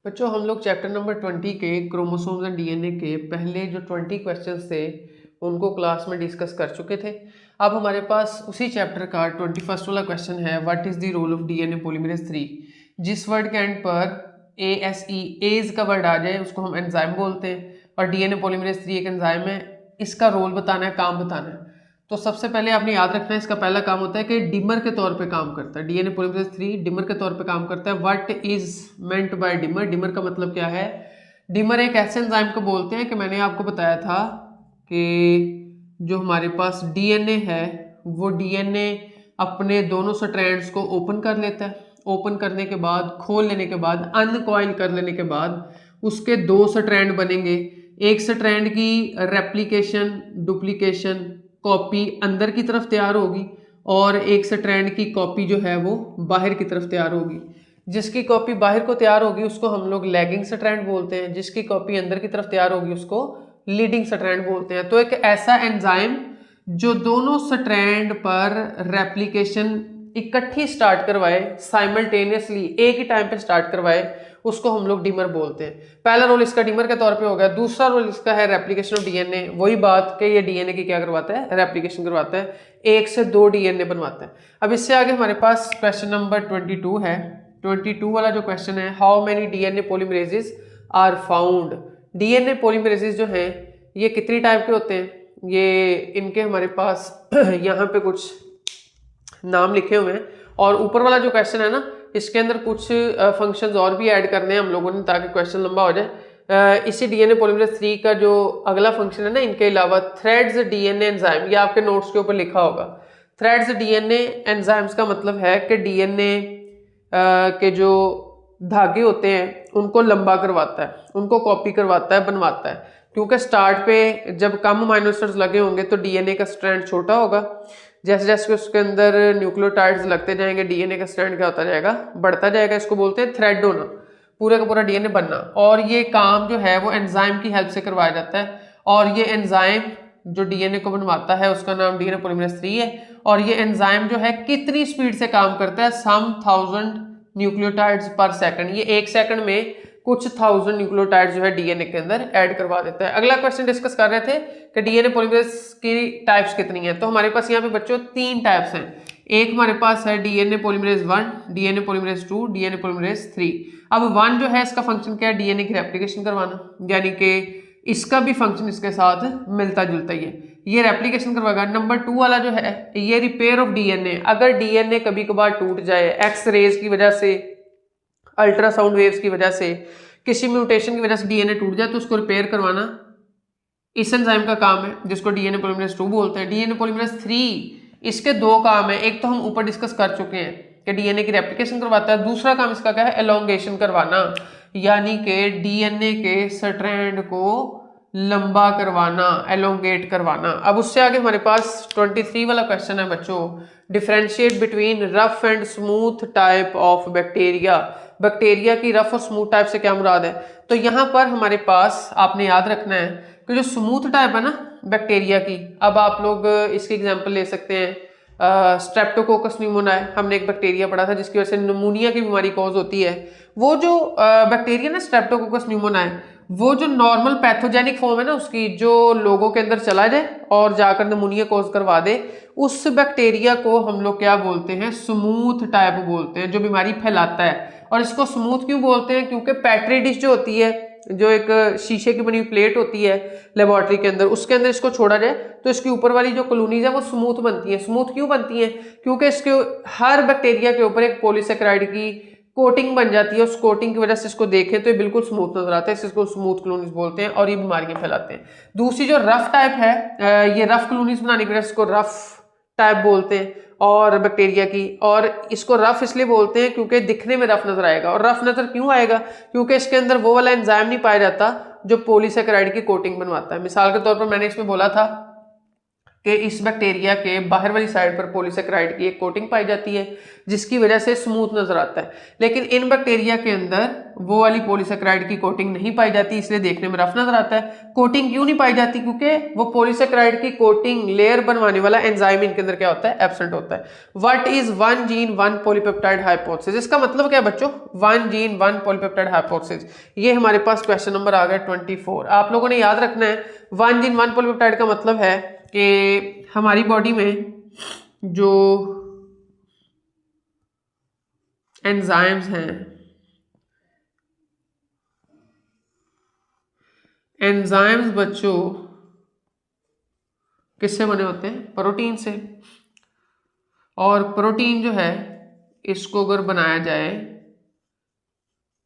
बच्चों हम लोग चैप्टर नंबर 20 के क्रोमोसोम्स एंड डीएनए के पहले जो 20 क्वेश्चंस थे उनको क्लास में डिस्कस कर चुके थे। अब हमारे पास उसी चैप्टर का 21st वाला क्वेश्चन है, what is the role of DNA polymerase 3। जिस वर्ड के एंड पर एज का वर्ड आ जाए उसको हम एंजाइम बोलते हैं और डीएनए पॉलीमरेज 3 एक एंजाइम है। इसका रोल बताना है, काम बताना है। तो सबसे पहले आपने याद रखना है, इसका पहला काम होता है कि डिमर के तौर पे काम करता है। डीएनए पॉलीमरेज 3 डिमर के तौर पे काम करता है। What is meant by dimer, dimer का मतलब क्या है? डिमर एक ऐसे एंजाइम को बोलते हैं कि मैंने आपको बताया था कि जो हमारे पास डीएनए है वो डीएनए अपने दोनों स्ट्रैंड्स को ओपन कर लेता है। ओपन करने के बाद, खोल लेने के बाद, अनकॉइल कर लेने के बाद उसके दो स्ट्रैंड बनेंगे। एक स्ट्रैंड की रेप्लिकेशन, डुप्लीकेशन, कॉपी अंदर की तरफ तैयार होगी और एक स्ट्रैंड की कॉपी जो है वो बाहर की तरफ तैयार होगी। जिसकी कॉपी बाहर को तैयार होगी उसको हम लोग लैगिंग स्ट्रैंड बोलते हैं, जिसकी कॉपी अंदर की तरफ तैयार होगी उसको लीडिंग स्ट्रैंड बोलते हैं। तो एक ऐसा एंजाइम जो दोनों स्ट्रैंड पर रेप्लिकेशन इकट्ठी स्टार्ट करवाए, साइमल्टेनियसली एक ही टाइम पे स्टार्ट करवाए, उसको हम लोग डिमर बोलते हैं। पहला रोल इसका डिमर के तौर पे हो गया। दूसरा रोल इसका है रेप्लिकेशन ऑफ डीएनए। वही बात कि ये डीएनए की क्या करवाता है, रेप्लिकेशन करवाता है, एक से दो डीएनए बनवाता है। अब इससे आगे हमारे पास क्वेश्चन नंबर 22 है। 22 वाला जो क्वेश्चन है, how many DNA polymerases are found. DNA polymerases जो है ये कितनी टाइप के होते हैं? ये इनके हमारे पास यहाँ पे कुछ नाम लिखे हुए हैं और ऊपर वाला जो क्वेश्चन है ना इसके अंदर कुछ फंक्शंस और भी ऐड करने हैं हम लोगों ने ताकि क्वेश्चन लंबा हो जाए। इसी डीएनए पॉलीमरेज 3 का जो अगला फंक्शन है ना, इनके अलावा थ्रेड्स डीएनए एंजाइम, ये आपके नोट्स के ऊपर लिखा होगा। थ्रेड्स डीएनए एंजाइम्स का मतलब है कि डीएनए के जो धागे होते हैं उनको लंबा करवाता है, उनको कॉपी करवाता है, बनवाता है। क्योंकि स्टार्ट पे जब कम अमाइनो एसिड्स लगे होंगे तो डीएनए का स्ट्रैंड छोटा होगा। जैसे जैसे उसके अंदर न्यूक्लियोटाइड्स लगते जाएंगे डीएनए का स्ट्रैंड क्या होता जाएगा, बढ़ता जाएगा। इसको बोलते हैं थ्रेड होना, पूरा का पूरा डीएनए बनना। और ये काम जो है वो एंजाइम की हेल्प से करवाया जाता है। और ये एंजाइम जो डीएनए को बनवाता है उसका नाम डीएनए पॉलीमरेज 3 है। और ये एंजाइम जो है कितनी स्पीड से काम करता है, सम 1000 न्यूक्लियोटाइड्स पर सेकंड। ये एक सेकंड में कुछ 1000 न्यूक्लियोटाइड्स जो है डीएनए के अंदर ऐड करवा देता है। अगला क्वेश्चन डिस्कस कर रहे थे कि डीएनए पॉलीमरेज की टाइप्स कितनी है। तो हमारे पास यहाँ पे बच्चों 3 टाइप्स हैं। एक हमारे पास है DNA polymerase 1, DNA polymerase 2, DNA polymerase 3। अब 1 जो है इसका फंक्शन क्या है, डीएनए की रेप्लिकेशन करवाना, यानी कि इसका भी फंक्शन इसके साथ मिलता जुलता ही है, ये रेप्लिकेशन करवाएगा। नंबर 2 वाला जो है ये रिपेयर ऑफ डीएनए। अगर डीएनए कभी कभार टूट जाए, एक्स रेज की वजह से, अल्ट्रासाउंड वेव्स की वजह से, किसी म्यूटेशन की वजह से डीएनए टूट जाए तो उसको रिपेयर करवाना इस एंजाइम का काम है, जिसको डीएनए पॉलीमरेज 2 बोलते हैं। डीएनए पॉलीमरेज 3 इसके दो काम है। एक तो हम ऊपर डिस्कस कर चुके हैं कि डीएनए की रेप्लिकेशन करवाता है। दूसरा काम इसका क्या है, एलोंगेशन करवाना, यानी कि डीएनए के स्ट्रैंड को लंबा करवाना, एलोंगेट करवाना। अब उससे आगे हमारे पास 23 वाला क्वेश्चन है बच्चों, differentiate between rough and smooth type of bacteria. Bacteria की रफ और स्मूथ टाइप से क्या मुराद है? तो यहाँ पर हमारे पास आपने याद रखना है कि जो स्मूथ टाइप है ना बैक्टीरिया की, अब आप लोग इसकी एग्जांपल ले सकते हैं। स्ट्रेप्टोकोकस न्यूमोनियाe, हमने एक बैक्टीरिया पढ़ा था जिसकी वजह से निमोनिया की बीमारी कॉज होती है। वो जो बैक्टीरिया ना स्ट्रेप्टोकोकस न्यूमोनियाe, वो जो नॉर्मल पैथोजेनिक फॉर्म है ना उसकी, जो लोगों के अंदर चला जाए और जाकर निमोनिया कॉज करवा दे, उस बैक्टीरिया को हम लोग क्या बोलते हैं, स्मूथ टाइप बोलते हैं, जो बीमारी फैलाता है। और इसको स्मूथ क्यों बोलते हैं? क्योंकि पेट्री डिश जो होती है, जो एक शीशे की बनी हुई प्लेट होती है लेबोरेटरी के अंदर, उसके अंदर इसको छोड़ा जाए तो इसके ऊपर वाली जो कॉलोनीज है वो स्मूथ बनती है। स्मूथ क्यों बनती है? क्योंकि इसके हर बैक्टीरिया के ऊपर एक पॉलीसेकेराइड की कोटिंग बन जाती है। उस कोटिंग की वजह से इसको देखें तो ये बिल्कुल स्मूथ नजर आता है, इसको स्मूथ कॉलोनीज बोलते हैं और ये बीमारियां फैलाते हैं। दूसरी जो रफ टाइप है, ये रफ कॉलोनीज बनाने की वजह से इसको रफ टाइप बोलते हैं और बैक्टीरिया की। और इसको रफ इसलिए बोलते हैं क्योंकि दिखने में रफ नजर आएगा। और रफ नजर क्यों आएगा? क्योंकि इसके अंदर वो वाला एंजाइम नहीं पाया जाता जो पॉलीसेकेराइड की कोटिंग बनवाता है। मिसाल के तौर पर मैंने इसमें बोला था कि इस बैक्टीरिया के बाहर वाली साइड पर पॉलीसेकेराइड की एक कोटिंग पाई जाती है जिसकी वजह से स्मूथ नजर आता है, लेकिन इन बैक्टीरिया के अंदर वो वाली पॉलीसेकेराइड की कोटिंग नहीं पाई जाती, इसलिए देखने में रफ नजर आता है। कोटिंग क्यों नहीं पाई जाती? क्योंकि वो पॉलीसेकेराइड की कोटिंग लेयर बनवाने वाला एंजाइम इनके अंदर क्या होता है? एब्सेंट होता है। What is one gene one polypeptide hypothesis? इसका मतलब क्या है बच्चों? One gene one polypeptide hypothesis. ये हमारे पास क्वेश्चन नंबर आ गया 24। आप लोगों ने याद रखना है वन जीन वन पॉलीपेप्टाइड का मतलब है कि हमारी बॉडी में जो एंजाइम्स हैं, एंजाइम्स बच्चों किससे बने होते हैं? प्रोटीन से। और प्रोटीन जो है इसको अगर बनाया जाए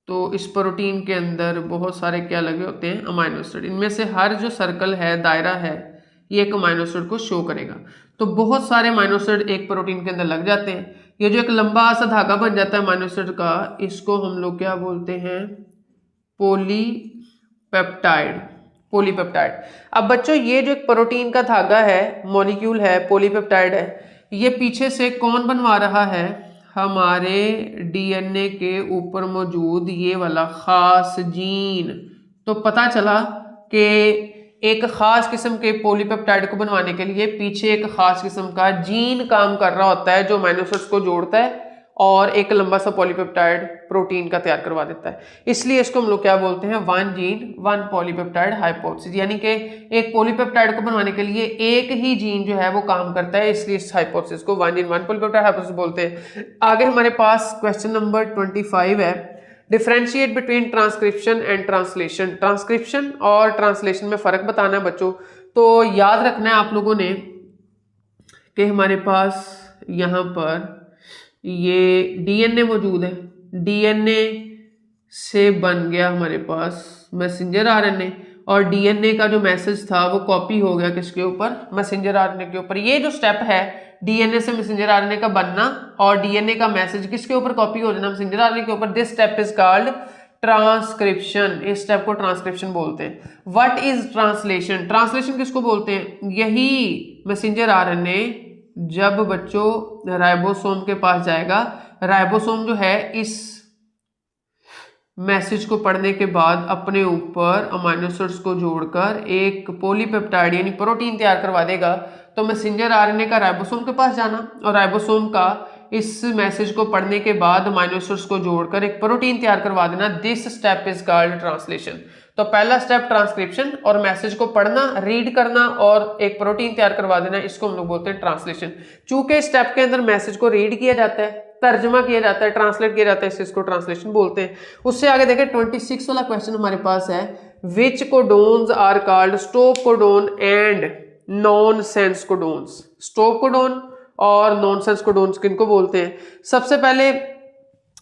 तो इस प्रोटीन के अंदर बहुत सारे क्या लगे होते हैं? Amino acid. इनमें से हर जो सर्कल है, दायरा है, ये एक अमाइनो एसिड को शो करेगा। तो बहुत सारे अमाइनो एसिड एक प्रोटीन के अंदर लग जाते हैं। ये जो एक लंबा सा धागा बन जाता है अमाइनो एसिड का, इसको हम लोग क्या बोलते हैं? पॉलीपेप्टाइड। पॉलीपेप्टाइड। अब बच्चों ये जो एक प्रोटीन का धागा है, मॉलिक्यूल है, पॉलीपेप्टाइड है, ये पीछे से कौन बनवा रहा है? हमारे डीएनए के ऊपर मौजूद ये वाला खास जीन। तो पता चला कि एक खास किस्म के पॉलीपेप्टाइड को बनवाने के लिए पीछे एक खास किस्म का जीन काम कर रहा होता है जो अमाइनो एसिड्स को जोड़ता है और एक लंबा सा पॉलीपेप्टाइड प्रोटीन का तैयार करवा देता है। इसलिए इसको हम लोग क्या बोलते हैं? One gene one polypeptide hypothesis. यानी कि एक पॉलीपेप्टाइड को बनवाने के लिए एक ही जीन जो है वो काम करता है, इसलिए इस हाइपोथेसिस को one gene one polypeptide hypothesis बोलते हैं। आगे हमारे पास क्वेश्चन नंबर 25 है, differentiate between transcription and translation. Transcription और ट्रांसलेशन में फ़र्क बताना है बच्चों। तो याद रखना है आप लोगों ने कि हमारे पास यहाँ पर ये डीएनए मौजूद है, डीएनए से बन गया हमारे पास मैसेंजर आरएनए, और डीएनए का जो मैसेज था वो कॉपी हो गया किसके ऊपर? मैसेंजर आरएनए के ऊपर। ये जो स्टेप है डीएनए से मैसेंजर आरएनए का बनना और डीएनए का मैसेज किसके ऊपर कॉपी हो जाना? मैसेंजर आरएनए के ऊपर। This step is called transcription. इस स्टेप को ट्रांसक्रिप्शन बोलते हैं। What is translation? ट्रांसलेशन किसको बोलते हैं? यही मैसेंजर आरएनए जब बच्चों राइबोसोम के पास जाएगा, राइबोसोम जो है इस मैसेज को पढ़ने के बाद अपने ऊपर अमाइनो एसिड्स को जोड़कर एक पॉलीपेप्टाइड यानी प्रोटीन तैयार करवा देगा। तो मैसेंजर आरएनए का राइबोसोम के पास जाना और राइबोसोम का इस मैसेज को पढ़ने के बाद अमाइनो एसिड्स को जोड़कर एक प्रोटीन तैयार करवा देना। This step is called translation. तो पहला स्टेप ट्रांसक्रिप्शन और मैसेज को पढ़ना, रीड करना और एक प्रोटीन तैयार करवा देना, इसको हम लोग बोलते हैं ट्रांसलेशन। चूंकि इस स्टेप के अंदर मैसेज को रीड किया जाता है, तर्जमा किया जाता है, ट्रांसलेट किया जाता है, इसको ट्रांसलेशन बोलते हैं। उससे आगे देखें 26 वाला क्वेश्चन हमारे पास है, which codons are called stop codon and nonsense codons. Stop codon और नॉनसेंस कोडोन्स किनको बोलते हैं? सबसे पहले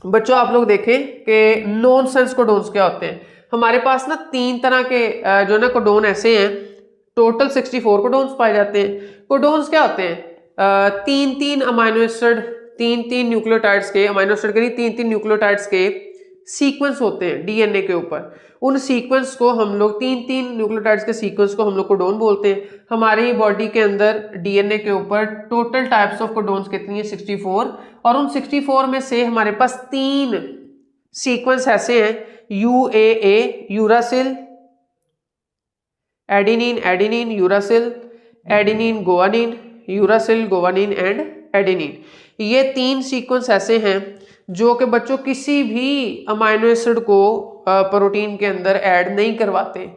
बच्चों आप लोग देखें कि नॉनसेंस कोडोन्स क्या होते हैं। हमारे पास ना तीन तरह के जो ना कोडोन ऐसे हैं, टोटल 64 कोडोन्स पाए जाते हैं। कोडोन्स क्या होते हैं? तीन तीन अमाइनो एसिड, तीन तीन न्यूक्लियोटाइड्स के, अमाइनो एसिड के नहीं, तीन तीन न्यूक्लियोटाइड्स के सीक्वेंस होते हैं डीएनए के ऊपर। उन सीक्वेंस को हम लोग, तीन तीन न्यूक्लियोटाइड्स के सीक्वेंस को हम लोग कोडोन बोलते हैं। हमारी बॉडी के अंदर डीएनए के ऊपर टोटल टाइप्स ऑफ कोडोन्स कितनी है? 64। और उन 64 में से हमारे पास तीन सीक्वेंस ऐसे हैं, यूएए uracil, adenine adenine uracil, adenine guanine, uracil guanine and adenine. ये तीन सीक्वेंस ऐसे हैं जो कि बच्चों किसी भी अमाइनो एसिड को प्रोटीन के अंदर ऐड नहीं करवाते।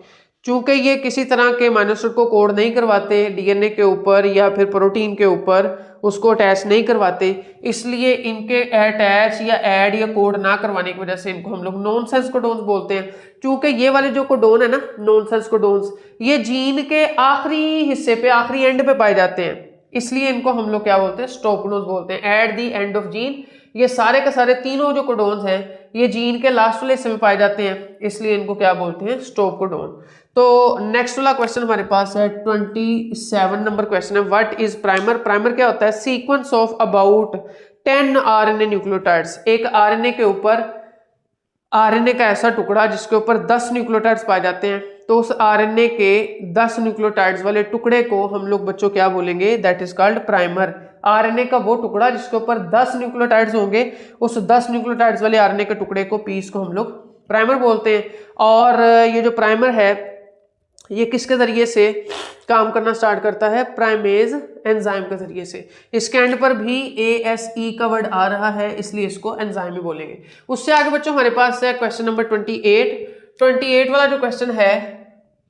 चूंकि ये किसी तरह के अमाइनो एसिड को कोड नहीं करवाते डीएनए के ऊपर या फिर प्रोटीन के ऊपर, उसको अटैच नहीं करवाते, इसलिए इनके अटैच या ऐड या कोड ना करवाने की वजह से इनको हम लोग नॉनसेंस कोडोन्स बोलते हैं। चूंकि ये वाले जो कोडोन है ना, नॉनसेंस कोडोन्स, ये जीन के आखिरी हिस्से पे, आखिरी एंड पे पाए जाते हैं, इसलिए इनको हम लोग क्या बोलते हैं? स्टॉप कोडोन्स बोलते हैं। At the end of gene, ये सारे के सारे तीनों जो कोडोन्स हैं ये जीन के लास्ट वाले हिस्से में पाए जाते हैं, इसलिए इनको क्या बोलते हैं? Stop codon. तो नेक्स्ट वाला क्वेश्चन हमारे पास है 27 नंबर क्वेश्चन है, व्हाट इज प्राइमर? प्राइमर क्या होता है? Sequence of about 10 RNA nucleotides. एक आरएनए के ऊपर आरएनए का ऐसा टुकड़ा जिसके ऊपर 10 न्यूक्लियोटाइड्स पाए जाते हैं, तो उस आरएनए के 10 न्यूक्लियोटाइड्स वाले टुकड़े को हम लोग बच्चों क्या बोलेंगे, that is called primer. RNA का वो टुकड़ा जिसके ऊपर 10 न्यूक्लियोटाइड्स होंगे, उस 10 न्यूक्लियोटाइड्स वाले आरएनए के टुकड़े को, पीस को हम लोग प्राइमर बोलते हैं। और ये जो प्राइमर है ये किसके जरिए से काम करना स्टार्ट करता है, प्राइमेज एंजाइम के जरिए से। इसके एंड पर भी ASE का वर्ड आ रहा है, इसलिए इसको एंजाइम ही बोलेंगे। उससे आगे बच्चों हमारे पास है क्वेश्चन नंबर 28 वाला जो क्वेश्चन है,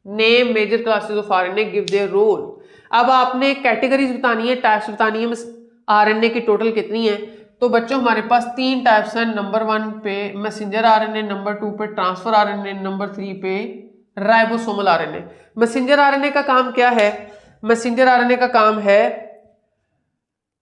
name major classes of RNA, give their role. अब आपने कैटेगरीज बतानी है, टाइप्स बतानी है, आरएनए की टोटल कितनी है। तो बच्चों हमारे पास 3 टाइप्स हैं। नंबर 1 पे मैसेंजर आरएनए, नंबर 2 पे ट्रांसफर आरएनए, नंबर 3 पे राइबोसोमल आरएनए। मैसेंजर आरएनए का काम क्या है, मैसेंजर आरएनए का काम है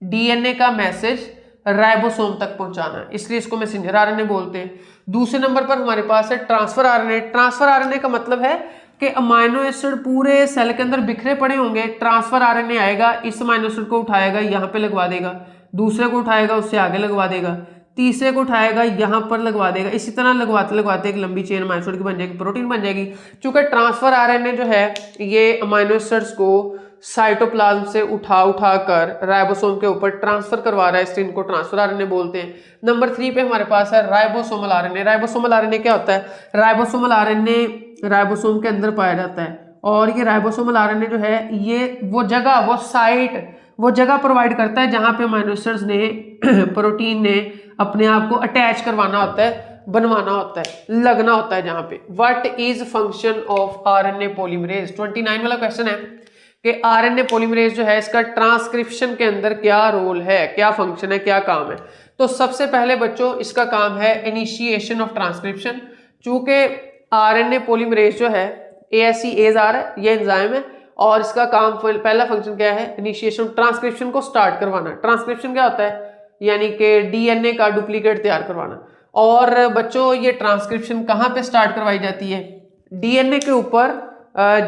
डीएनए का मैसेज राइबोसोम तक पहुंचाना, इसलिए इसको मैसेंजर आरएनए बोलते हैं। दूसरे नंबर पर हमारे पास है ट्रांसफर आरएनए। ट्रांसफर आरएनए का मतलब है कि अमाइनो एसिड पूरे सेल के अंदर बिखरे पड़े होंगे, ट्रांसफर आरएनए आएगा, इस अमाइनो एसिड को उठाएगा, यहाँ पे लगवा देगा, दूसरे को उठाएगा, उससे आगे लगवा देगा, तीसरे को उठाएगा, यहाँ पर लगवा देगा, इसी तरह लगवाते लगवाते एक लंबी चेन अमाइनो एसिड की बन जाएगी, प्रोटीन बन जाएगी। चूंकि ट्रांसफर आरएनए जो है ये अमाइनो एसिड्स को साइटोप्लाज्म से उठा कर राइबोसोम के ऊपर ट्रांसफर करवा रहा है, इसलिए इनको ट्रांसफर आरएनए बोलते हैं। नंबर 3 पे हमारे पास है राइबोसोमल आरएनए। राइबोसोमल आरएनए क्या होता है, राइबोसोमल आरएनए राइबोसोम के अंदर पाया जाता है, और ये राइबोसोमल आरएनए जो है ये वो जगह, वो साइट, वो जगह प्रोवाइड करता है जहां पे अमाइनो एसिड्स ने प्रोटीन ने अपने आप को अटैच करवाना होता है, बनवाना होता है, लगना होता है जहां पे। What is function of RNA polymerase. 29 वाला क्वेश्चन है कि आरएनए पॉलीमरेज जो है इसका ट्रांसक्रिप्शन के अंदर क्या रोल है, क्या फंक्शन है, क्या काम है। तो सबसे पहले बच्चों इसका काम है इनिशिएशन ऑफ ट्रांसक्रिप्शन। चूंकि आरएनए पॉलीमरेज जो है ASE आ रहा है, ये एंजाइम है, और इसका काम पहला फंक्शन क्या है, इनिशिएशन ट्रांसक्रिप्शन को स्टार्ट करवाना। ट्रांसक्रिप्शन क्या होता है, यानी कि डीएनए का डुप्लीकेट तैयार करवाना। और बच्चों ये ट्रांसक्रिप्शन कहाँ पे स्टार्ट करवाई जाती है, डीएनए के ऊपर,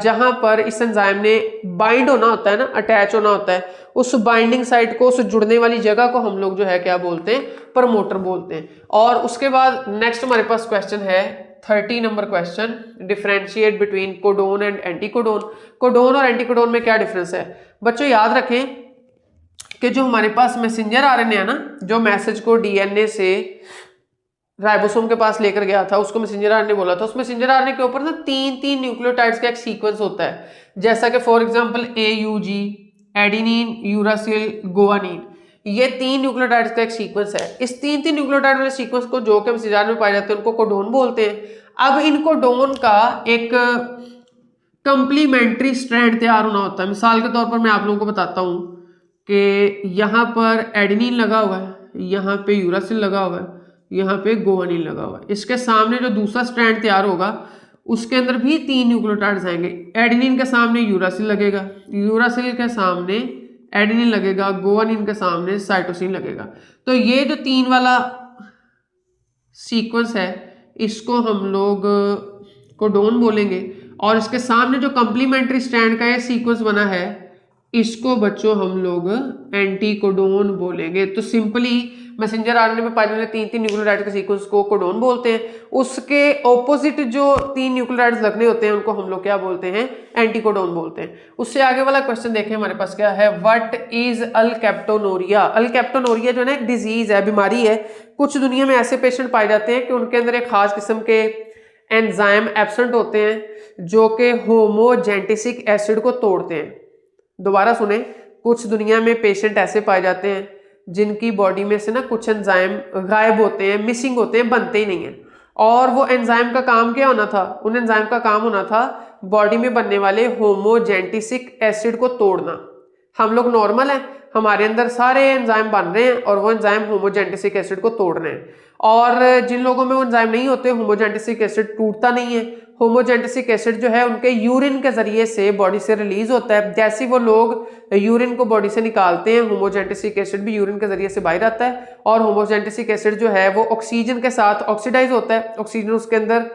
जहां पर इस एंजाइम ने बाइंड होना होता है ना, अटैच होना होता है, उस बाइंडिंग साइट को, उस जुड़ने वाली जगह को हम लोग जो है क्या बोलते हैं, प्रमोटर बोलते हैं। और उसके बाद नेक्स्ट हमारे पास क्वेश्चन है 30 number question, differentiate between codon and anticodon. Codon और एंटीकोडोन में क्या डिफरेंस है। बच्चों याद रखें कि जो हमारे पास मैसेंजर आरएनए है ना, जो मैसेज को डीएनए से राइबोसोम के पास लेकर गया था, उसको मैसेंजर आरएनए बोला था। उस मैसेंजर आरएनए के ऊपर ना 3 न्यूक्लियोटाइड्स का एक सीक्वेंस होता है, जैसा कि for example AUG, adenine, uracil, guanine, ये 3 न्यूक्लियोटाइड्स का एक सीक्वेंस है। इस 3 न्यूक्लियोटाइड वाले सीक्वेंस को जो कि मैसेंजर में पाए जाते हैं उनको कोडोन बोलते हैं। अब इन कोडोन का एक कंप्लीमेंट्री स्ट्रैंड तैयार होना होता है। मिसाल के तौर पर मैं आप लोगों को बताता हूँ कि यहाँ पर एडेनिन लगा हुआ है, यहाँ पे यूरासिल लगा हुआ है, यहाँ पे गुआनिन लगा हुआ है। इसके सामने जो दूसरा स्ट्रैंड तैयार होगा उसके अंदर भी 3 न्यूक्लियोटाइड्स आएंगे। एडेनिन के सामने यूरासिल लगेगा, यूरासिल के सामने एडेनिन लगेगा, गुआनिन के सामने साइटोसिन लगेगा। तो ये जो 3 वाला सीक्वेंस है इसको हम लोग कोडोन बोलेंगे, और इसके सामने जो कंप्लीमेंट्री स्ट्रैंड का ये सीक्वेंस बना है इसको बच्चों हम लोग एंटीकोडोन बोलेंगे। तो सिंपली मैसेंजर आरएनए में पाए जाने 3 न्यूक्लियोटाइड के सीक्वेंस को कोडोन बोलते हैं। उसके ऑपोजिट जो 3 न्यूक्लियोटाइड्स लगने होते हैं उनको हम लोग क्या बोलते हैं, एंटीकोडोन बोलते हैं। उससे आगे वाला क्वेश्चन देखें हमारे पास क्या है, व्हाट इज अल्केप्टोनोरिया। अल्केप्टोनोरिया जो है ना एक डिजीज है, बीमारी है। कुछ दुनिया में ऐसे पेशेंट पाए जाते हैं कि उनके अंदर एक खास किस्म के एंजाइम एब्सेंट होते हैं जो कि होमोजेंटिसिक एसिड को तोड़ते हैं। दोबारा सुने, कुछ दुनिया में पेशेंट ऐसे पाए जाते हैं जिनकी बॉडी में से ना कुछ एंजाइम गायब होते हैं, मिसिंग होते हैं, बनते ही नहीं है। और वो एंजाइम का काम क्या होना था, उन एंजाइम का काम होना था बॉडी में बनने वाले होमोजेंटिसिक एसिड को तोड़ना। हम लोग नॉर्मल हैं, हमारे अंदर सारे एंजाइम बन रहे हैं और वो एंजाइम होमोजेंटिसिक एसिड को तोड़ रहे हैं। और जिन लोगों में वो एंजाइम नहीं होते, होमोजेंटिसिक एसिड टूटता नहीं है। होमोजेंटिसिक एसिड जो है उनके यूरिन के जरिए से बॉडी से रिलीज होता है। जैसे वो लोग यूरिन को बॉडी से निकालते हैं, होमोजेंटिसिक एसिड भी यूरिन के जरिए से बाहर आता है। और होमोजेंटिसिक एसिड जो है वो ऑक्सीजन के साथ ऑक्सीडाइज होता है, ऑक्सीजन उसके अंदर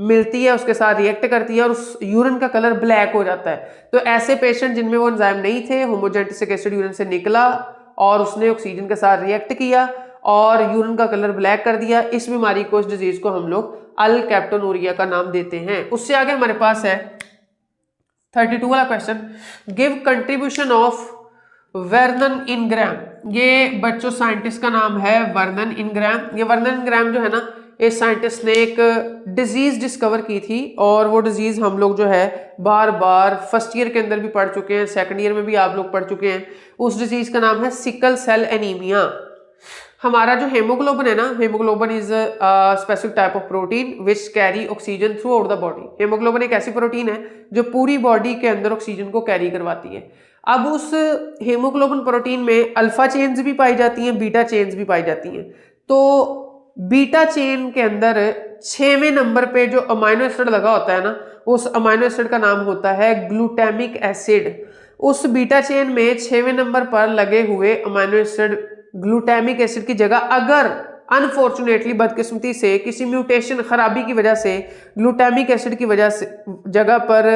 मिलती है, उसके साथ रिएक्ट करती है और उस यूरिन का कलर ब्लैक हो जाता है। तो ऐसे पेशेंट जिनमें वो एंजाइम नहीं थे, होमोजेंटिसिक एसिड यूरिन से निकला और उसने ऑक्सीजन के साथ रिएक्ट किया और यूरिन का कलर ब्लैक कर दिया। इस बीमारी को, इस डिजीज को हम लोग अल्केप्टोनूरिया का नाम देते हैं। उससे आगे हमारे पास है 32 वाला question, give contribution of Vernon Ingram. ये बच्चों साइंटिस्ट का नाम है वर्नन इनग्राम। ये वर्नन इनग्राम जो है ना, इस साइंटिस्ट ने एक डिजीज डिस्कवर की थी और वो डिजीज हम लोग जो है बार बार फर्स्ट ईयर के अंदर भी पढ़ चुके हैं, सेकंड ईयर में भी आप लोग पढ़ चुके हैं। उस डिजीज का नाम है सिकल सेल एनीमिया। हमारा जो हेमोग्लोबिन है ना, haemoglobin is specific type of protein which carry oxygen through out the body. Haemoglobin एक ऐसी प्रोटीन है जो पूरी बॉडी के अंदर ऑक्सीजन को कैरी करवाती है। अब उस हेमोग्लोबिन प्रोटीन में अल्फा चेन्स भी पाई जाती हैं, बीटा चेन्स भी पाई जाती हैं। तो बीटा चेन के अंदर 6वें नंबर पे जो अमाइनो एसिड लगा होता है ना, उस अमाइनो एसिड का नाम होता है ग्लूटामिक एसिड। उस बीटा चेन में 6वें नंबर पर लगे हुए अमाइनो एसिड ग्लूटामिक एसिड की जगह अगर अनफॉर्चुनेटली, बदकिस्मती से, किसी म्यूटेशन, खराबी की वजह से ग्लूटामिक एसिड की वजह से जगह पर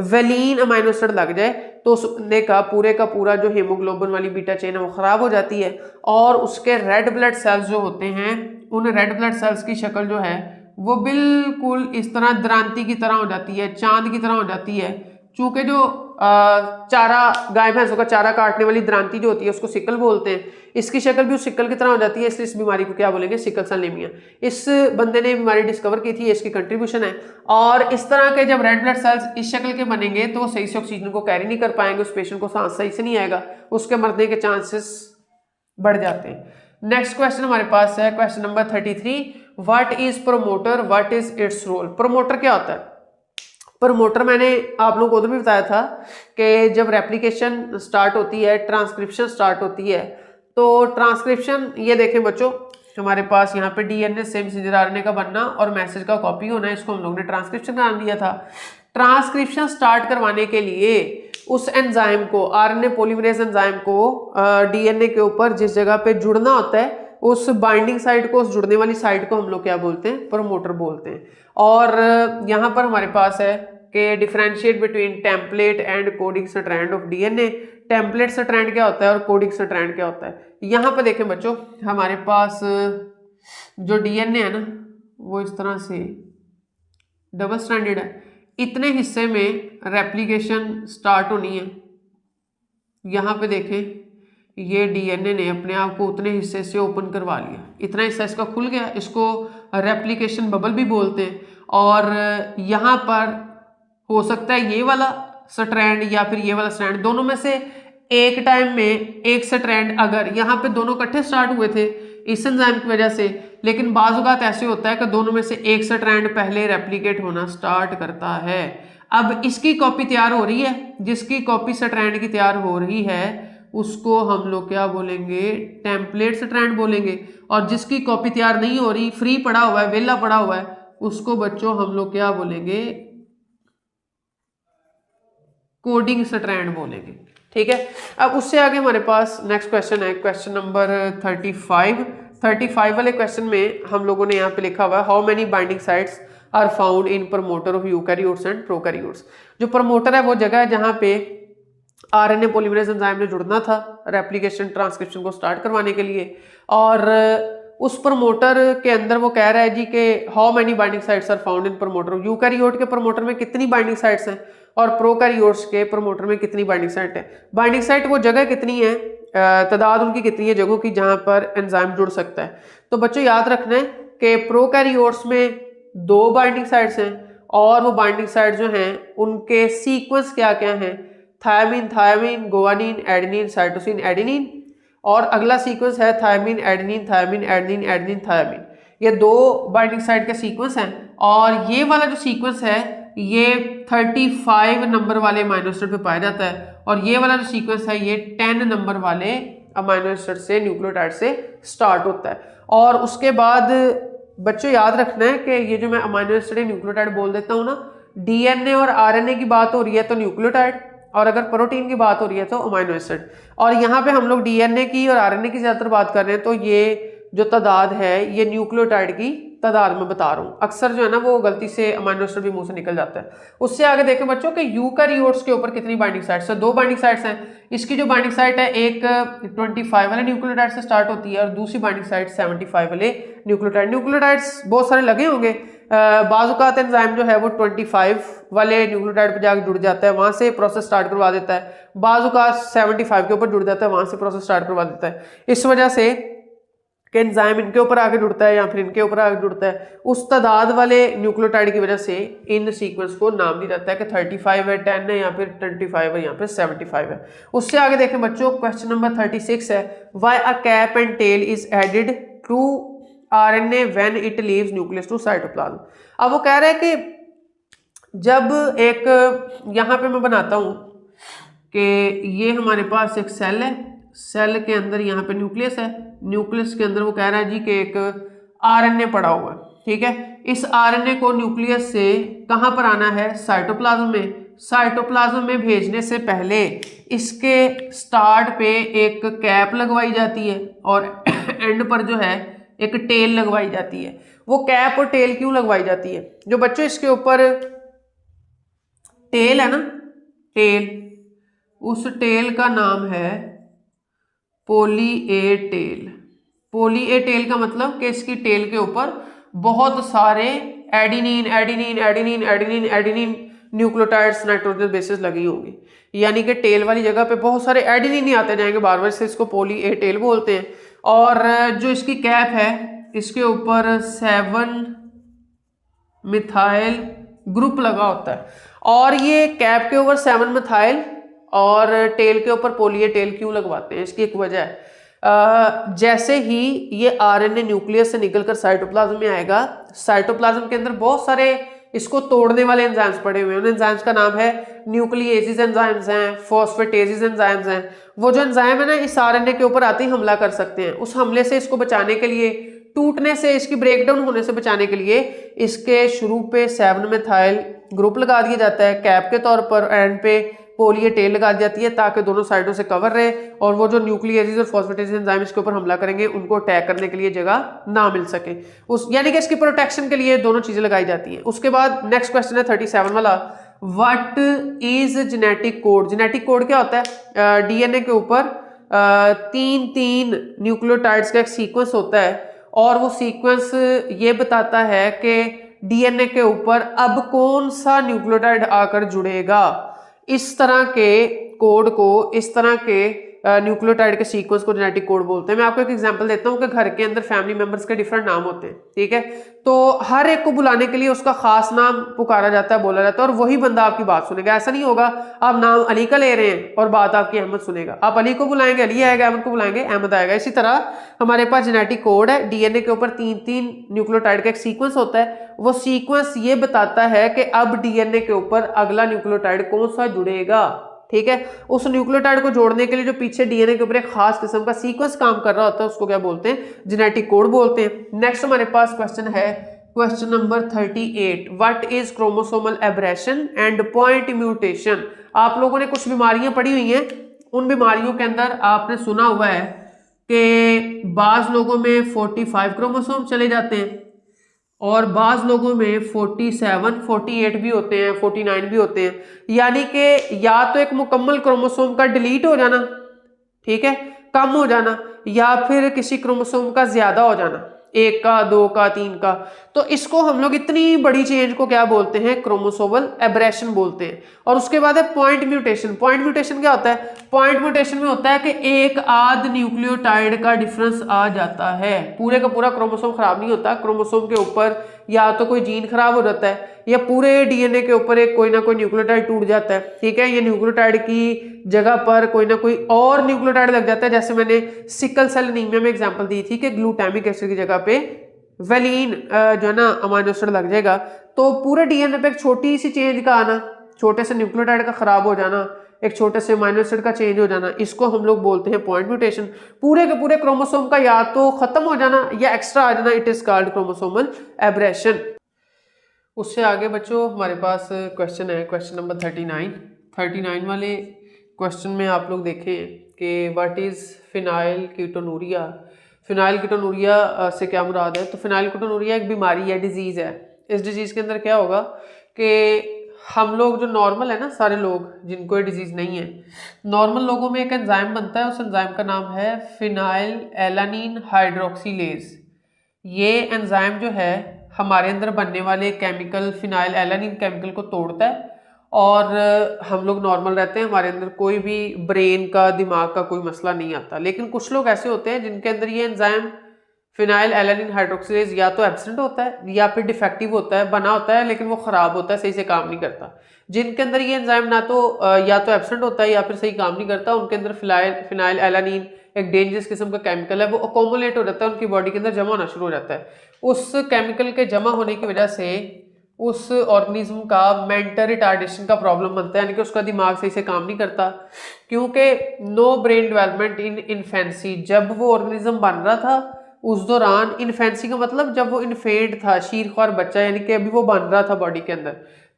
वेलिन अमाइनो एसिड लग जाए तो उसने का पूरा जो हेमोग्लोबिन वाली बीटा चेन है वो खराब हो जाती है और उसके रेड ब्लड सेल्स जो होते हैं, उन रेड ब्लड सेल्स की शक्ल जो है वो बिल्कुल इस तरह द्रांति की तरह हो जाती है, चांद की तरह हो जाती है। चूंकि जो चारा, गाय भैंसों का चारा काटने वाली द्रांति जो होती है उसको सिकल बोलते हैं, इसकी शक्ल भी उस सिकल की तरह हो जाती है, इसलिए इस बीमारी को क्या बोलेंगे, सिकल सेल एनीमिया। इस बंदे ने बीमारी डिस्कवर की थी, इसकी कंट्रीब्यूशन है। और इस तरह के जब रेड ब्लड सेल्स इस शक्ल के बनेंगे तो वो सही से ऑक्सीजन को कैरी नहीं कर पाएंगे, उस पेशेंट को सांस सही से नहीं आएगा, उसके मरने के चांसेस बढ़ जाते हैं। नेक्स्ट क्वेश्चन हमारे पास है question number 33, what is promoter, what is its role. Promoter क्या होता है? प्रोमोटर मैंने आप लोगों को उधर भी बताया था कि जब रेप्लिकेशन स्टार्ट होती है, ट्रांसक्रिप्शन स्टार्ट होती है, तो ट्रांसक्रिप्शन, ये देखें बच्चों, हमारे पास यहाँ पे डीएनए से मैसेंजर आरएनए का बनना और मैसेज का कॉपी होना है, इसको हम लोग ने ट्रांसक्रिप्शन का नाम दिया था। ट्रांसक्रिप्शन स्टार्ट करवाने के लिए उस एंजाइम को, आरएनए पॉलीमरेज एंजाइम को डीएनए के ऊपर जिस जगह पे जुड़ना होता है, उस बाइंडिंग साइट को, उस जुड़ने वाली साइट को हम लोग क्या बोलते हैं, प्रोमोटर बोलते हैं। और यहाँ पर हमारे पास है कि differentiate between template and coding strand of DNA. Template strand क्या होता है और कोडिंग स्ट्रैंड क्या होता है? यहाँ पे देखें बच्चों, हमारे पास जो डीएनए है ना वो इस तरह से डबल स्ट्रैंडेड है, इतने हिस्से में रेप्लिकेशन स्टार्ट होनी है। यहाँ पे देखें, ये डीएनए ने अपने आप को उतने हिस्से से ओपन करवा लिया, इतना हिस्सा इसका खुल गया, इसको रेप्लिकेशन बबल भी बोलते हैं। और यहाँ पर हो सकता है ये वाला स्ट्रैंड या फिर ये वाला स्ट्रैंड, दोनों में से एक टाइम में एक स्ट्रैंड, अगर यहाँ पे दोनों इकट्ठे स्टार्ट हुए थे इस एंजाइम की वजह से, लेकिन बाज़ औक़ात ऐसे होता है कि दोनों में से एक स्ट्रैंड पहले रेप्लिकेट होना स्टार्ट करता है। अब इसकी कॉपी तैयार हो रही है, जिसकी कॉपी स्ट्रैंड की तैयार हो रही है उसको हम लोग क्या बोलेंगे, टेम्पलेट स्ट्रैंड बोलेंगे। और जिसकी कॉपी तैयार नहीं हो रही, फ्री पड़ा हुआ है, वेला पड़ा हुआ है, उसको बच्चों हम लोग क्या बोलेंगे, कोडिंग स्ट्रैंड बोलेंगे। ठीक है, अब उससे आगे हमारे पास नेक्स्ट क्वेश्चन है, क्वेश्चन नंबर 35 वाले क्वेश्चन में हम लोगों ने यहाँ पे लिखा हुआ है, how many binding sites are found in promoter of eukaryotes and prokaryotes. जो प्रमोटर है वो जगह है जहाँ पे आरएनए पॉलीमरेज एंजाइम ने जुड़ना था रेप्लिकेशन ट्रांसक्रिप्शन को स्टार्ट करवाने के लिए। और उस प्रमोटर के अंदर वो कह रहा है जी कि how many binding sites are found in promoter. Eukaryote के प्रमोटर में कितनी बाइंडिंग साइट्स हैं और प्रोकैरियोट्स के प्रमोटर में कितनी बाइंडिंग साइट है। बाइंडिंग साइट वो जगह कितनी है, तादाद उनकी कितनी है जगहों की जहां पर एंजाइम जुड़ सकता है। तो बच्चों याद रखना है कि प्रोकैरियोट्स में 2 बाइंडिंग साइट्स हैं और वो बाइंडिंग साइट जो हैं उनके सीक्वेंस क्या क्या हैं, thymine, thymine, guanine, adenine, cytosine, adenine. और अगला सीक्वेंस है thymine, adenine, thymine, adenine, adenine, thymine. ये 2 बाइंडिंग साइट के सीक्वेंस हैं। और ये वाला जो सीक्वेंस है ये 35 नंबर वाले अमाइनो एसिड पे पाया जाता है और ये वाला जो सीक्वेंस है ये 10 नंबर वाले अमाइनो एसिड से, न्यूक्लियोटाइड से स्टार्ट होता है। और उसके बाद बच्चों याद रखना है कि ये जो मैं अमाइनो एसिड न्यूक्लियोटाइड बोल देता हूँ ना, डीएनए और आरएनए की बात हो रही है तो न्यूक्लियोटाइड, और अगर प्रोटीन की बात हो रही है तो अमाइनो एसिड। और यहाँ पे हम लोग डीएनए की और आरएनए की ज़्यादातर बात कर रहे हैं तो ये जो तादाद है ये न्यूक्लियोटाइड की तादाद में बता रहा हूँ। अक्सर जो है ना वो गलती से अमाइनो एसिड भी मुंह से निकल जाता है। उससे आगे देखें बच्चों कि यूकैरियोट्स के ऊपर कितनी बाइंडिंग साइट्स है, 2 बाइंडिंग साइट्स हैं। इसकी जो बाइंडिंग साइट है एक 25 वाले न्यूक्लियोटाइड से स्टार्ट होती है और दूसरी बाइंडिंग साइट 75 वाले न्यूक्लियोटाइड्स बहुत सारे लगे होंगे। बाज़ एंजाइम जो है वो 25 वाले न्यूक्लियोटाइड पे जाकर जुड़ जाता है, वहां से प्रोसेस स्टार्ट करवा देता है। बाज़ 75 के ऊपर जुड़ जाता है, वहां से प्रोसेस स्टार्ट करवा देता है। इस वजह से कि एंजाइम इनके ऊपर आके जुड़ता है या फिर इनके ऊपर आके जुड़ता है, उस तादाद वाले न्यूक्लियोटाइड की वजह से इन सीक्वेंस को नाम दिया जाता है कि 35 है, 10 है या फिर 25 है, यहाँ पे 75 है। उससे आगे देखें बच्चों, क्वेश्चन नंबर 36 है, why a cap and tail is added to RNA when it leaves nucleus to cytoplasm. अब वो कह रहा है कि जब एक यहाँ पे मैं बनाता हूँ कि ये हमारे पास एक सेल है, सेल के अंदर यहाँ पे न्यूक्लियस है, न्यूक्लियस के अंदर वो कह रहा है जी कि एक आरएनए पड़ा हुआ है, ठीक है। इस आरएनए को न्यूक्लियस से कहाँ पर आना है, साइटोप्लाज्म में। साइटोप्लाज्म में भेजने से पहले इसके स्टार्ट पे एक कैप लगवाई जाती है और एंड पर जो है एक टेल लगवाई जाती है। वो कैप और टेल क्यों लगवाई जाती है? जो बच्चों इसके ऊपर टेल है ना, टेल, उस टेल का नाम है पोली ए टेल। पोली ए टेल का मतलब कि इसकी टेल के ऊपर बहुत सारे adenine adenine adenine adenine adenine nucleotides nitrogen bases लगी होंगी, यानी कि टेल वाली जगह पे बहुत सारे एडिनिन ही आते जाएंगे बार बार, से इसको पोली ए टेल बोलते हैं। और जो इसकी कैप है इसके ऊपर 7 मिथाइल ग्रुप लगा होता है, और ये कैप के ऊपर 7 मिथाइल और टेल के ऊपर पोली ए टेल क्यों लगवाते हैं, इसकी एक वजह है। जैसे ही ये आरएनए न्यूक्लियस से निकलकर साइटोप्लाज्म में आएगा, साइटोप्लाज्म के अंदर बहुत सारे इसको तोड़ने वाले एंजाइम्स पड़े हुए हैं। उन एंजाइम्स का नाम है न्यूक्लिएसिस एंजाइम्स हैं, फॉस्फेटेसिस एंजाइम्स हैं। वो जो एंजाइम है ना इस आरएनए के ऊपर आते ही हमला कर सकते हैं। उस हमले से इसको बचाने के लिए, टूटने से, इसकी ब्रेकडाउन होने से बचाने के लिए इसके शुरू पे 7 मिथाइल ग्रुप लगा दिया जाता है कैप के तौर पर, एंड पे पोली ए टेल लगा दी जाती है ताकि दोनों साइडों से कवर रहे और वो जो न्यूक्लियस और फॉस्फेटेसिस एंजाइम इसके ऊपर हमला करेंगे उनको अटैक करने के लिए जगह ना मिल सके, उस यानी कि इसकी प्रोटेक्शन के लिए दोनों चीजें लगाई जाती हैं। उसके बाद नेक्स्ट क्वेश्चन है 37 वाला, what is genetic code. Genetic code क्या होता है? डीएनए के ऊपर 3 न्यूक्लियोटाइड्स का एक सीक्वेंस होता है और वो सीक्वेंस ये बताता है कि डीएनए के ऊपर अब कौन सा न्यूक्लियोटाइड आकर जुड़ेगा। इस तरह के कोड को, इस तरह के न्यूक्लियोटाइड के सीक्वेंस को जेनेटिक कोड बोलते हैं। मैं आपको एक एग्जांपल देता हूँ कि घर के अंदर फैमिली मेंबर्स के डिफरेंट नाम होते हैं, ठीक है, तो हर एक को बुलाने के लिए उसका खास नाम पुकारा जाता है, बोला जाता है, और वही बंदा आपकी बात सुनेगा। ऐसा नहीं होगा आप नाम अली का ले रहे हैं और बात आपकी अहमद सुनेगा, आप अली को बुलाएंगे अली आएगा, अहमद को बुलाएंगे अहमद आएगा। इसी तरह हमारे पास जेनेटिक कोड है, डीएनए के ऊपर 3 न्यूक्लियोटाइड का एक सीक्वेंस होता है, वो सीक्वेंस ये बताता है कि अब डीएनए के ऊपर अगला न्यूक्लियोटाइड कौन सा जुड़ेगा, ठीक है। उस न्यूक्लियोटाइड को जोड़ने के लिए जो पीछे डीएनए के ऊपर एक खास किस्म का सीक्वेंस काम कर रहा होता है उसको क्या बोलते हैं? जेनेटिक कोड बोलते हैं। नेक्स्ट हमारे पास क्वेश्चन है question number 38, what is chromosomal aberration and point mutation. आप लोगों ने कुछ बीमारियां पढ़ी हुई हैं, उन बीमारियों के अंदर आपने सुना हुआ है कि बाज लोगों में 45 क्रोमोसोम चले जाते हैं और बाज लोगों में 47, 48 भी होते हैं, 49 भी होते हैं, यानी कि या तो एक मुकम्मल क्रोमोसोम का डिलीट हो जाना, ठीक है, कम हो जाना, या फिर किसी क्रोमोसोम का ज्यादा हो जाना, 1 का, 2 का, 3 का। तो इसको हम लोग इतनी बड़ी चेंज को क्या बोलते हैं? क्रोमोसोमल एब्रेशन बोलते हैं। और उसके बाद है पॉइंट म्यूटेशन। पॉइंट म्यूटेशन क्या होता है? पॉइंट म्यूटेशन में होता है कि एक आध न्यूक्लियोटाइड का डिफरेंस आ जाता है, पूरे का पूरा क्रोमोसोम खराब नहीं होता। क्रोमोसोम के ऊपर या तो कोई जीन खराब हो जाता है या पूरे डीएनए के ऊपर एक कोई ना कोई न्यूक्लियोटाइड टूट जाता है, ठीक है। ये न्यूक्लियोटाइड की जगह पर कोई ना कोई और न्यूक्लियोटाइड लग जाता है, जैसे मैंने सिकल सेल एनीमिया में एग्जांपल दी थी कि ग्लूटामिक एसिड की जगह पे वेलिन जो है ना अमाइनो एसिड लग जाएगा। तो पूरे डीएनए पे एक छोटी सी चेंज का आना, छोटे से न्यूक्लियोटाइड का खराब हो जाना, एक छोटे से अमाइनो एसिड का चेंज हो जाना, इसको हम लोग बोलते हैं पॉइंट म्यूटेशन। पूरे के पूरे क्रोमोसोम का या तो खत्म हो जाना या एक्स्ट्रा आ जाना, it is called chromosomal aberration. उससे आगे बच्चों हमारे पास क्वेश्चन है क्वेश्चन नंबर 39 वाले क्वेश्चन में आप लोग देखें कि what is phenyl ketonuria. Phenylketonuria से क्या मुराद है? तो फिनाइलकीटोनुरिया एक बीमारी है, डिजीज़ है। इस डिजीज़ के अंदर क्या होगा कि हम लोग जो नॉर्मल है ना, सारे लोग जिनको ये डिजीज़ नहीं है, नॉर्मल लोगों में एक एंजाइम बनता है, उस एंजाइम का नाम है फिनाइल एलानीन हाइड्रोक्सीलेज। ये एंजाइम जो है हमारे अंदर बनने वाले केमिकल फिनाइल एलानीन केमिकल को तोड़ता है और हम लोग नॉर्मल रहते हैं, हमारे अंदर कोई भी ब्रेन का दिमाग का कोई मसला नहीं आता। लेकिन कुछ लोग ऐसे होते हैं जिनके अंदर ये एंजाइम फिनाइल एलानीन हाइड्रोक्सीलेज या तो एब्सेंट होता है या फिर डिफेक्टिव होता है, बना होता है लेकिन वो ख़राब होता है, सही से काम नहीं करता। जिनके अंदर ये एंजाइम ना तो या तो एब्सेंट होता है या फिर सही काम नहीं करता, उनके अंदर फिनाइल एलानीन एक डेंजरस किस्म का केमिकल है, वो अकोमुलेट हो जाता है, उनकी बॉडी के अंदर जमा होना शुरू हो जाता है। उस केमिकल के जमा होने की वजह से उस ऑर्गेनिज्म का मेंटल रिटार्डेशन का प्रॉब्लम बनता है, यानी कि उसका दिमाग सही से काम नहीं करता, क्योंकि no brain development in infancy. जब वो ऑर्गेनिज्म बन रहा था उस दौरान, इन्फेंसी का मतलब जब वो इन्फेंट था, शीरख्वार बच्चा, यानी कि अभी वो बन रहा था बॉडी के अंदर,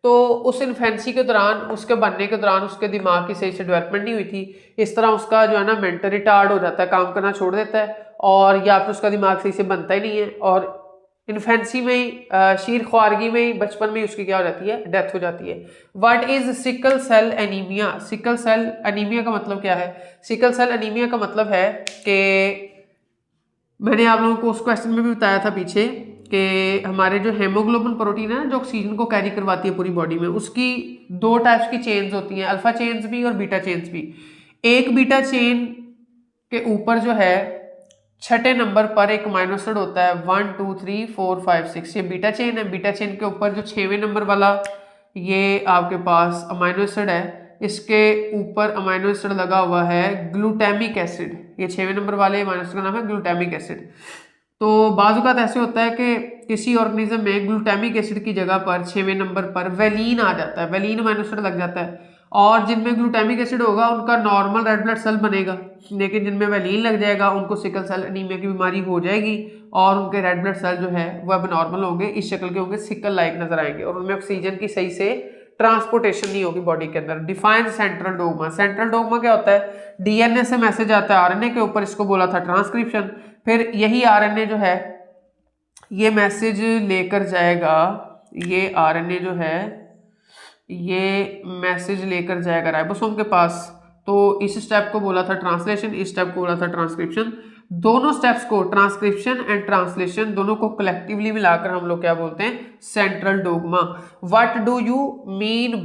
तो उस इन्फेंसी के दौरान, उसके बनने के दौरान उसके दिमाग की सही से डेवलपमेंट नहीं हुई थी। इस तरह उसका जो है ना मेंटल रिटार्ड हो जाता है, काम करना छोड़ देता है, और या फिर उसका दिमाग सही से बनता ही नहीं है, और इन्फेंसी में ही, शीर ख्वारगी में ही, बचपन में ही उसकी क्या हो जाती है, डेथ हो जाती है। What is sickle cell anaemia? Sickle cell anaemia का मतलब क्या है? सिकल सेल एनीमिया का मतलब है कि मैंने आप लोगों को उस क्वेश्चन में भी बताया था पीछे कि हमारे जो हेमोग्लोबिन प्रोटीन है जो ऑक्सीजन को कैरी करवाती है पूरी बॉडी में, उसकी दो टाइप्स की चेन्स होती हैं, अल्फा चेन्स भी और बीटा चेन्स भी। एक बीटा चेन के ऊपर जो है छठे नंबर पर एक अमाइनो एसिड होता है, 1 2 3 4 5 6, ये बीटा चेन है। बीटा चेन के ऊपर जो 6वें नंबर वाला ये आपके पास अमाइनो एसिड है, इसके ऊपर अमाइनो एसिड लगा हुआ है ग्लूटामिक एसिड। ये 6वें नंबर वाले अमाइनो एसिड का नाम है ग्लूटामिक एसिड। तो बाज़ औक़ात ऐसे होता है कि किसी ऑर्गेनिज्म में ग्लूटामिक एसिड की जगह पर 6वें नंबर पर वेलिन आ जाता है, वेलिन अमाइनो एसिड लग जाता है, और जिनमें ग्लूटामिक एसिड होगा उनका नॉर्मल रेड ब्लड सेल बनेगा, लेकिन जिनमें वेलिन लग जाएगा उनको सिकल सेल एनीमिया की बीमारी हो जाएगी और उनके रेड ब्लड सेल जो है वो अब नॉर्मल होंगे, इस शक्ल के होंगे, सिकल लाइक नजर आएंगे, और उनमें ऑक्सीजन की सही से ट्रांसपोर्टेशन नहीं होगी बॉडी के अंदर। Define central dogma. Central dogma क्या होता है? डीएनए से मैसेज आता है आरएनए के ऊपर, इसको बोला था ट्रांसक्रिप्शन। फिर यही आरएनए जो है ये मैसेज लेकर जाएगा, ये आरएनए जो है ये मैसेज लेकर जाएगा राइबोसोम के पास, तो इस स्टेप को बोला था ट्रांसलेशन, इस स्टेप को बोला था ट्रांसक्रिप्शन। दोनों स्टेप्स को, ट्रांसक्रिप्शन एंड ट्रांसलेशन, दोनों को कलेक्टिवली मिलाकर हम लोग क्या बोलते हैं? Central dogma. What do you mean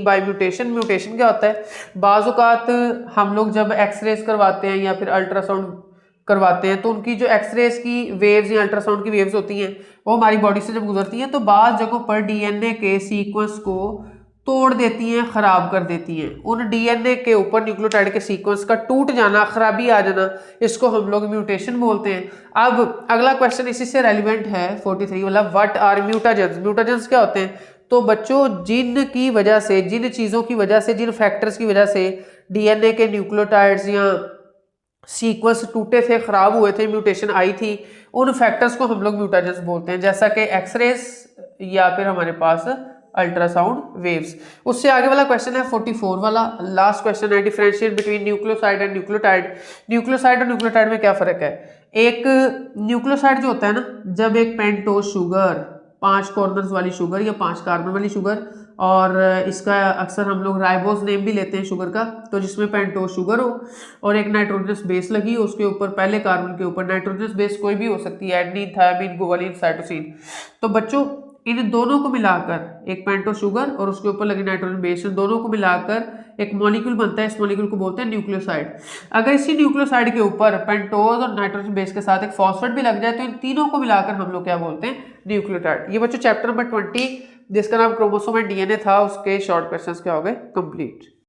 by mutation? Mutation क्या होता है? बाज़ औक़ात हम लोग जब एक्सरेज करवाते हैं या फिर अल्ट्रासाउंड करवाते हैं तो उनकी जो एक्सरेज की वेव्स या अल्ट्रासाउंड की वेव्स होती हैं वो हमारी बॉडी से जब गुजरती हैं तो बाज़ जगहों पर डीएनए के सीक्वेंस को तोड़ देती हैं, ख़राब कर देती हैं। उन डीएनए के ऊपर न्यूक्लियोटाइड के सीक्वेंस का टूट जाना, खराबी आ जाना, इसको हम लोग म्यूटेशन बोलते हैं। अब अगला क्वेश्चन इसी से रेलिवेंट है 43 वाला, व्हाट आर म्यूटाजेंस? म्यूटाजेंस क्या होते हैं? तो बच्चों जिन की वजह से, जिन चीज़ों की वजह से, जिन फैक्टर्स की वजह से डीएनए के न्यूक्लियोटाइड्स या सीक्वेंस टूटे थे, खराब हुए थे, म्यूटेशन आई थी, उन फैक्टर्स को हम लोग म्यूटाजेंस बोलते हैं, जैसा कि एक्सरेज या फिर हमारे पास अल्ट्रासाउंड वेव्स। उससे आगे वाला क्वेश्चन है 44 वाला, लास्ट क्वेश्चन है, differentiate between nucleoside and nucleotide. Nucleoside और न्यूक्लियोटाइड में क्या फ़र्क है? एक न्यूक्लियोसाइड जो होता है ना, जब एक पेंटोज शुगर, 5 कॉर्नर्स वाली शुगर या 5 कार्बन वाली शुगर, और इसका अक्सर हम लोग राइबोस नेम भी लेते हैं शुगर का, तो जिसमें पेंटोज शुगर हो और एक नाइट्रोजनस बेस लगी हो, उसके ऊपर पहले कार्बन के ऊपर नाइट्रोजनस बेस कोई भी हो सकती है, एडेनिन, थायमिन, गुवानिन, साइटोसिन। तो बच्चों इन दोनों को मिलाकर, एक पेंटोज शुगर और उसके ऊपर लगी नाइट्रोजन बेस, दोनों को मिलाकर एक मॉलिक्यूल बनता है, इस मॉलिक्यूल को बोलते हैं न्यूक्लियोसाइड। अगर इसी न्यूक्लियोसाइड के ऊपर पेंटोज और नाइट्रोजन बेस के साथ एक फॉस्फेट भी लग जाए तो इन तीनों को मिलाकर हम लोग क्या बोलते हैं? न्यूक्लियोटाइड। ये बच्चों चैप्टर नंबर 20 जिसका नाम क्रोमोसोम एंड डीएनए था, उसके शॉर्ट क्वेश्चंस क्या हो गए? कंप्लीट।